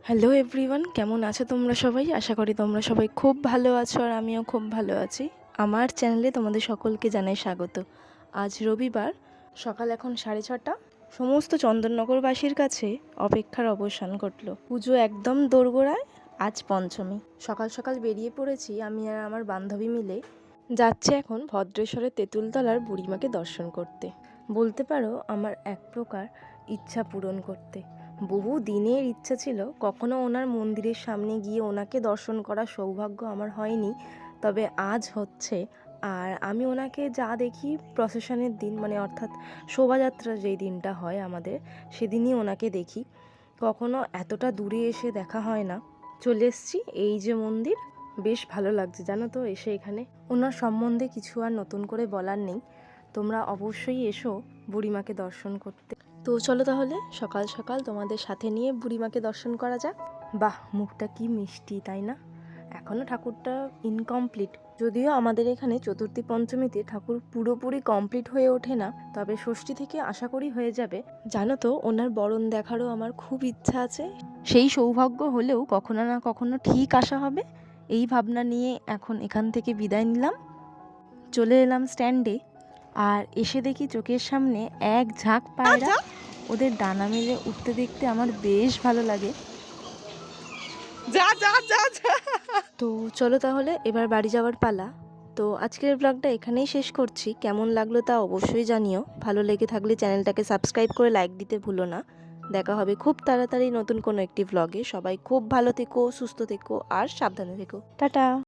Hello everyone, কেমন আছো তোমরা সবাই? আশা করি তোমরা সবাই খুব ভালো আছো আর আমিও খুব ভালো আছি। আমার চ্যানেলে তোমাদের সকলকে জানাই স্বাগত। আজ রবিবার, সকাল এখন 6:30। সমস্ত চন্দননগরবাসীর কাছে অপেক্ষার অবসান ঘটল। পুজো একদম দোরগোড়ায়। আজ পঞ্চমী। সকাল সকাল বেরিয়ে পড়েছি আমি আর আমার বান্ধবী মিলে। যাচ্ছে এখন ভদ্রেশ্বরের তেঁতুলতলার বুড়িমাকে দর্শন করতে। বলতে পারো আমার এক প্রকার ইচ্ছা পূরণ করতে। বহু দিনের ইচ্ছা ছিল কখনো ওনার মন্দিরের সামনে গিয়ে ওনাকে দর্শন করার সৌভাগ্য আমার হয়নি, তবে আজ হচ্ছে। আর আমি ওনাকে যা দেখি প্রসেশনের দিন, মানে অর্থাৎ শোভাযাত্রা যেই দিনটা হয় আমাদের, সেদিনই ওনাকে দেখি। কখনো এতটা দূরে এসে দেখা হয় না। চলে এসছি এই যে মন্দির, বেশ ভালো লাগছে জানো তো এসে এখানে। ওনার সম্বন্ধে কিছু আর নতুন করে বলার নেই, তোমরা অবশ্যই এসো বুড়িমাকে দর্শন করতে। তো চলো তাহলে সকাল সকাল তোমাদের সাথে নিয়ে বুড়িমাকে দর্শন করা যাক। বাহ, মুখটা কি মিষ্টি তাই না? এখনও ঠাকুরটা ইনকমপ্লিট, যদিও আমাদের এখানে চতুর্থী পঞ্চমীতে ঠাকুর পুরোপুরি কমপ্লিট হয়ে ওঠে না, তবে ষষ্ঠী থেকে আশা করি হয়ে যাবে। জানো তো ওনার বরণ দেখারও আমার খুব ইচ্ছা আছে। সেই সৌভাগ্য হলেও কখনো না কখনো ঠিক আসা হবে, এই ভাবনা নিয়ে এখন এখান থেকে বিদায় নিলাম। চলে এলাম স্ট্যান্ডে, আর এসে দেখি চোখের সামনে এক ঝাঁক পায়রা। ওদের ডানা মেলে উঠতে দেখতে আমার বেশ ভালো লাগে। যা যা যা যা। তো চলো তাহলে এবার বাড়ি যাওয়ার পালা। তো আজকের ব্লগটা এখানেই শেষ করছি। কেমন লাগলো তা অবশ্যই জানিও। ভালো লেগে থাকলে চ্যানেলটাকে সাবস্ক্রাইব করে লাইক দিতে ভুলো না। দেখা হবে খুব তাড়াতাড়ি নতুন কোনো একটি ব্লগে। সবাই খুব ভালো থেকো, সুস্থ থেকো আর সাবধানে থেকো। টাটা।